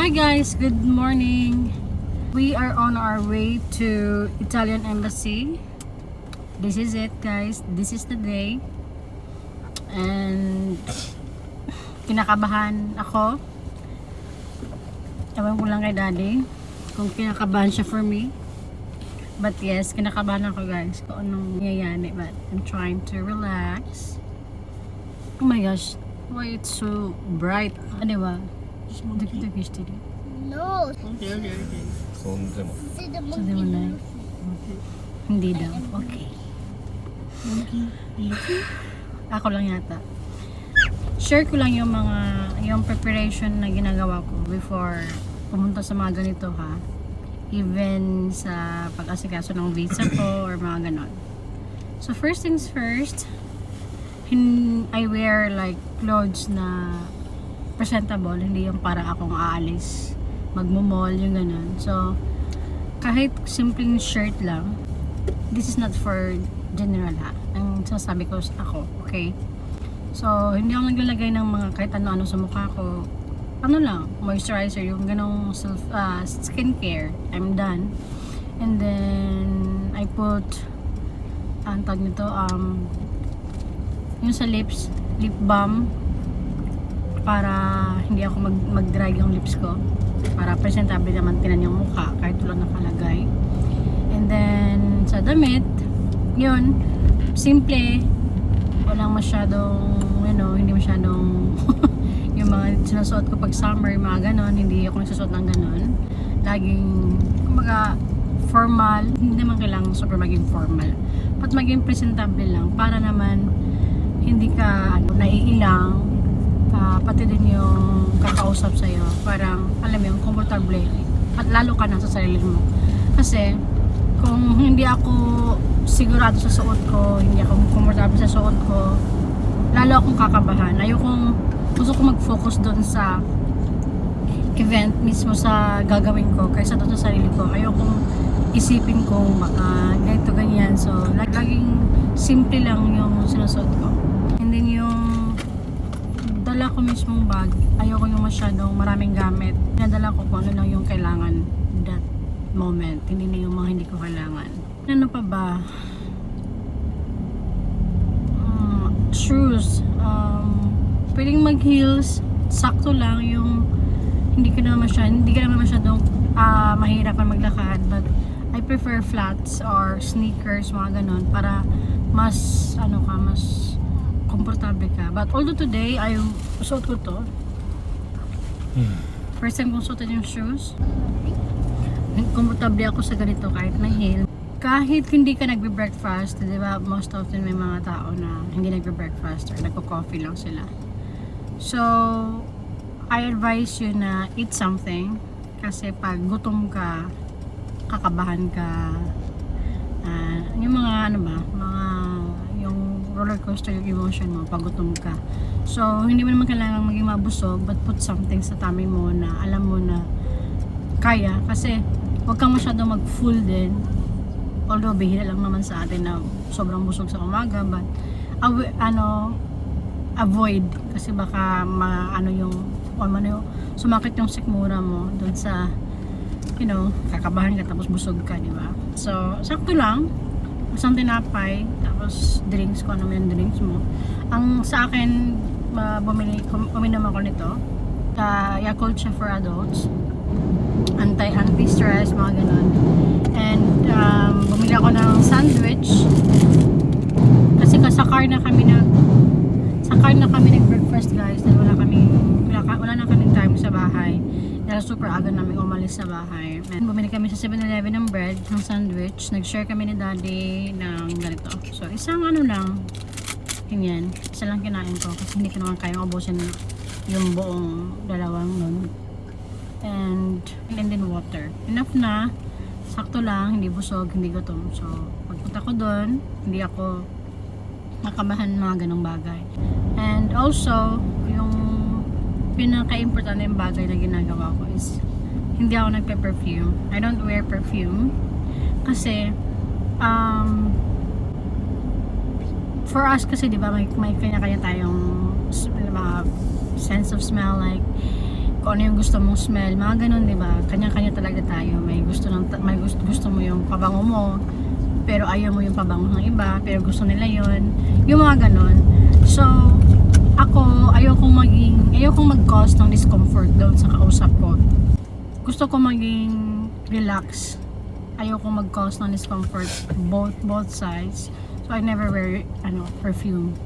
Hi guys, good morning. We are on our way to Italian Embassy. This is it guys, this is the day. And kinakabahan ako. Ewan ko lang kay daddy kung kinakabahan siya for me. But yes, kinakabahan ako guys kung anong nangyayari. But I'm trying to relax. Oh my gosh, why it's so bright? Ano ba? Dikit-dikit today. No. Okay. そんでも See the So, di mo na. Hindi daw. Okay. Ako lang yata. Share ko lang yung preparation na ginagawa ko before pumunta sa mga ganito ha. Even sa pag-asikaso ng visa ko or mga ganon. So first things first, I wear like clothes na presentable, hindi yung para akong aalis magmo-mall, yung ganun. So kahit simpleng shirt lang, this is not for general ha, ang sinasabi ko ako, okay? So hindi ako naglalagay ng mga kahit ano-ano sa mukha ko, ano lang, moisturizer, yung ganong skincare, I'm done. And then I put ang tawag nito, yung sa lips, lip balm, para hindi ako mag-dry yung lips ko, para presentable naman tinan yung mukha kahit wala nakalagay. And then sa damit, yun, simple, walang masyadong hindi masyadong yung mga sinusuot ko pag summer, mga ganon, hindi ako nagsusuot ng ganon. Laging kumbaga formal, hindi naman kailangan super maging formal, but maging presentable lang para naman hindi ka naiilang, pati din yung kakausap sa'yo, parang alam mo yung comfortable at lalo ka na sa sarili mo. Kasi kung hindi ako sigurado sa suot ko, hindi ako comfortable sa suot ko, lalo akong kakabahan. Gusto ko mag-focus doon sa event mismo, sa gagawin ko, kaysa doon sa sarili ko. Ayokong isipin ko baka ganito ganyan. So laging simple lang yung sinusuot ko. And then yung dala ko mismong bag, ayoko yung masyadong maraming gamit. Nadala ko kung ano lang yung kailangan that moment, hindi na yung mga hindi ko kailangan. Ano pa ba? Shoes, pwedeng mag heels, sakto lang yung hindi ka naman masyadong mahirapan maglakad, but I prefer flats or sneakers, mga ganon, para mas mas komportable ka. But although today ay suot ko to, first time kong suotin yung shoes, komportable ako sa ganito kahit may heel. Kahit hindi ka nagbe-breakfast, di ba, most often may mga tao na hindi nagbe-breakfast or nagko-coffee lang sila. So I advise you na eat something, kasi pag gutom ka, kakabahan ka, yung mga yung roller coaster yung emotion mo pag gutom ka. So hindi mo naman kailangan maging mabusog, but put something sa tummy mo na alam mo na kaya, kasi wag kang masyadong mag full din. Although bihira lang naman sa atin na sobrang busog sa umaga, but avoid, kasi baka sumakit yung sikmura mo doon sa kakabahan ka tapos busog ka, di ba? So sakto lang, isang tinapay, tapos drinks, kung ano yung drinks mo. Ang sa akin, uminom ako nito, Yakult siya for adults, anti-stress, mga ganun. And bumili ako ng sandwich, kasi sa car na kami nag-breakfast guys, dahil wala na kaming time sa bahay, dahil super aga namin umalis sa bahay. And bumili kami sa 7-Eleven ng bread, ng sandwich. Nag-share kami ni daddy ng ganito. So isang lang, ganyan, isa lang kinain ko kasi hindi ko naman kayang ubusin yung buong dalawang nun. And then water, enough na, sakto lang, hindi busog, hindi gutom. So pagpunta ko doon, hindi ako makabahan mga ganong bagay. And also yung pinaka-importante yung bagay na ginagawa ko is hindi ako nagpe-perfume. I don't wear perfume kasi for us kasi, di ba, may kanya-kanya tayong sense of smell, like kung ano yung gusto mong smell, mga ganun, di ba? Kanya-kanya talaga tayo. May gusto mo yung pabango mo, pero ayaw mo yung pabango ng iba, pero gusto nila yon. Yung mga ganun. So, ako, ayokong mag-cause ng discomfort doon sa kausap ko. Gusto ko maging relax. Ayokong mag-cause ng discomfort both sides. So, I never wear, perfume.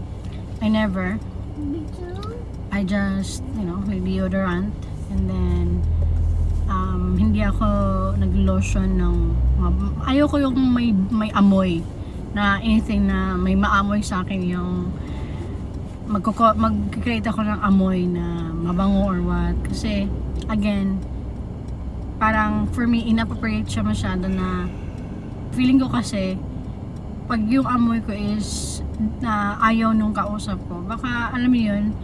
I never. I just, may deodorant. And then, hindi ako nag-lotion ng, ayoko yung may amoy na anything na may maamoy sa akin yung mag-create ako ng amoy na mabango or what. Kasi, again, parang for me, inappropriate siya masyado na feeling ko kasi pag yung amoy ko is na ayaw nung kausap ko, baka alam mo yun,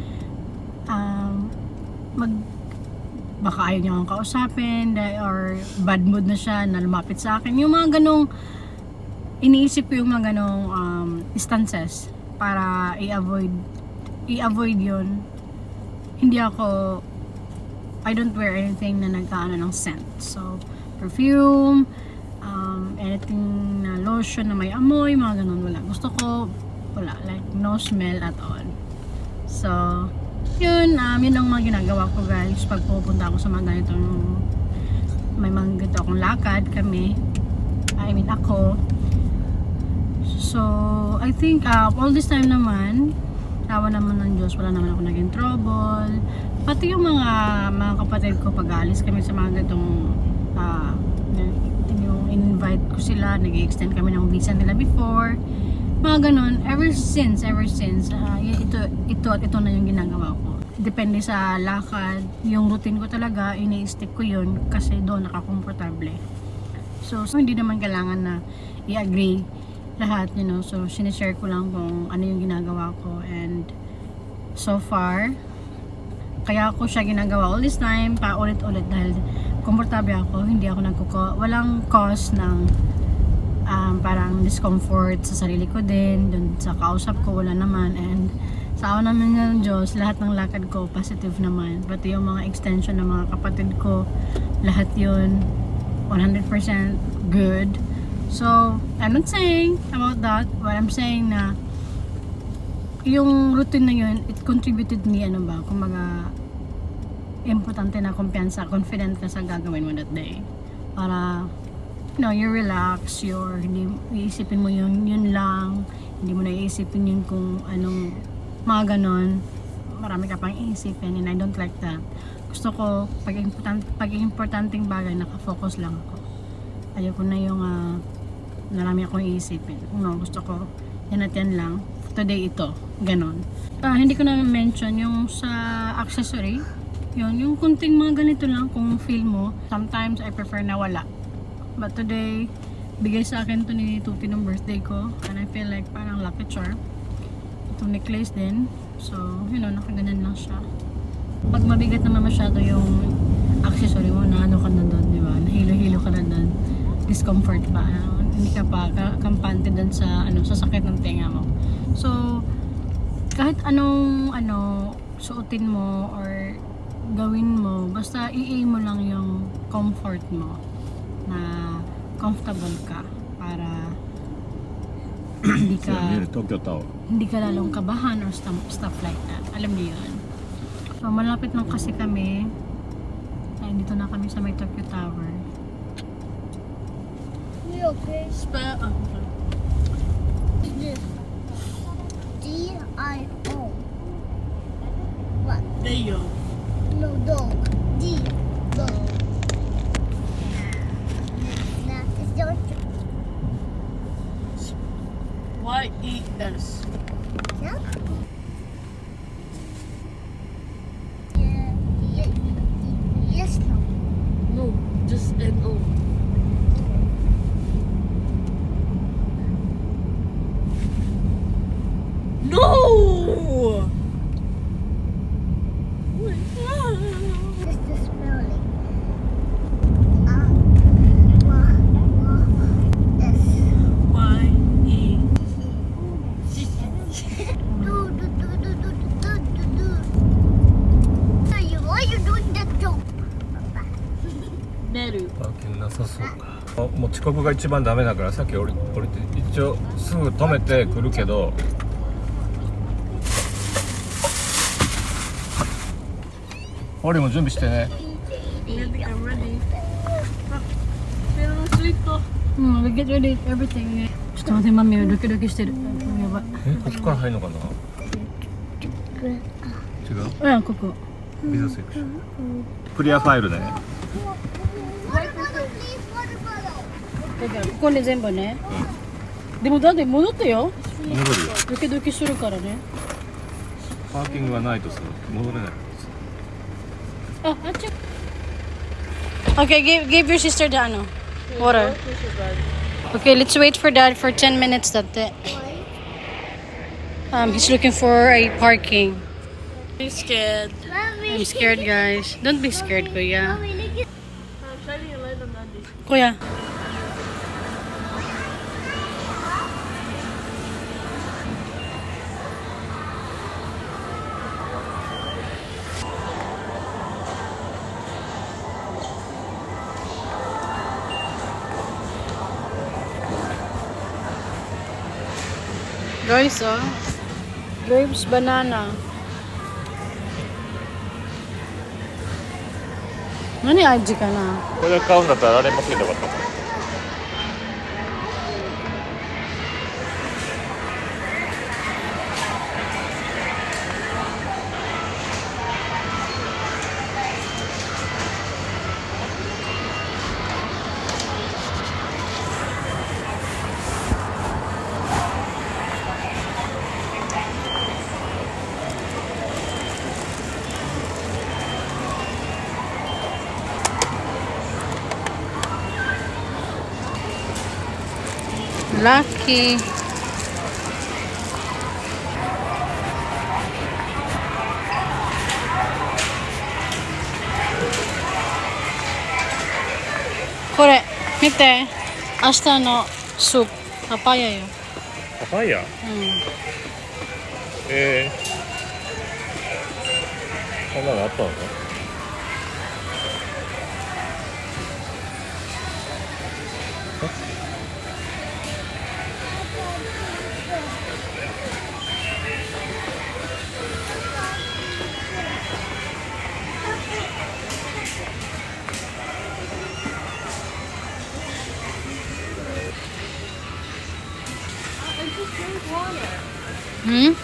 baka ayaw niya akong kausapin or bad mood na siya na lumapit sa akin. Yung mga ganong iniisip ko yung mga ganong instances para i-avoid yun. I don't wear anything na nagkaano ng scent. So, perfume, anything na lotion na may amoy, mga ganun, wala. Gusto ko, wala. Like, no smell at all. So, yun ang mga ginagawa ko, guys, pag pupunta ako sa mga ganitong may mga ganito akong lakad kami, ako. So I think all this time naman, tawa naman ng Diyos, wala naman ako naging trouble. Pati yung mga kapatid ko, pag alis kami sa mga ganitong yung invite ko sila, nag-extend kami ng visa nila before, mga ganun, ever since ito na yung ginagawa ko. Depende sa lakad, yung routine ko talaga, ini-stick ko yun kasi doon nakakomportable. So hindi naman kailangan na i-agree lahat, so sinishare ko lang kung ano yung ginagawa ko, and so far kaya ako siya ginagawa all this time, paulit-ulit, dahil komportable ako, hindi ako walang cause ng parang discomfort sa sarili ko din, dun sa kausap ko wala naman, and sa awa naman ng Diyos, lahat ng lakad ko positive naman, pati yung mga extension ng mga kapatid ko, lahat yun 100% good. So I'm not saying about that, but I'm saying na yung routine na yun, it contributed me, kumbaga importante na kumpiyansa, confident ka sa gagawin mo that day, para you relax, hindi iisipin mo yun lang, hindi mo na iisipin yun kung anong mga ganon, marami ka pang iisipin, and I don't like that. Gusto ko pag importanteng bagay, nakafocus lang ako. Ayoko na yung marami akong iisipin. Gusto ko yan at yan lang, today ito, ganon. Hindi ko na mention yung sa accessory, yung kunting mga ganito lang, kung feel mo, sometimes I prefer na wala. But today, bigay sa akin to ni Tuti ng birthday ko, and I feel like parang lucky charm. Itong necklace din, so nakaganan lang siya. Pag mabigat naman masyado yung accessory mo, na ka na doon, di ba? Nahilo-hilo ka na doon, discomfort pa, hindi ka pa kampante doon sa sa sakit ng tenga mo. So kahit anong suotin mo or gawin mo, basta i-aim mo lang yung comfort mo, na comfortable ka, para hindi ka lalong kabahan or stuff like that. Alam niyo yun. So malapit lang kasi kami, dito na kami sa may Tokyo Tower. Okay. This D-I-O. What? Dayo. No, dog. D. Dog. Now, it's your turn. Y-E-S. Yeah? Yeah. Yes, no. No, just N-O. No! This is spelling. S. Y-E. Do. Why are you doing that, Joe? 寝る。パーキングなさそうか。もう遅刻が一番ダメだからさっき降りて一応すぐ止めてくるけど、俺も準備してね。 Ready, I'm ready. Pero sweet to. We get ready everything. ちょっと待って、マミドキドキしてる。やばい。ここから入るのかな。違う。うん、ここ。ビザセクション。クリアファイルね。 Water bottle, please. Water bottle. ここに全部ね。でもだって戻ってよ。戻るよ。ドキドキするからね。パーキングがないとさ戻れない。あ、あっち。Okay, give your sister the ano, water. Okay, let's wait for dad for 10 minutes. That's it. He's looking for a parking. I'm scared. Mommy. I'm scared, guys. Don't be scared, Kuya. Mommy, look at I'm shining a light on daddy. Kuya. Guys, oh. Grapes, banana. Nani IG ka na? これ買うんだったらあれもつけたかった。Lucky. Kore, mite. 明日のスープ。パパイヤよ。パパイヤ。うん。こんなのあったのか。Hmm?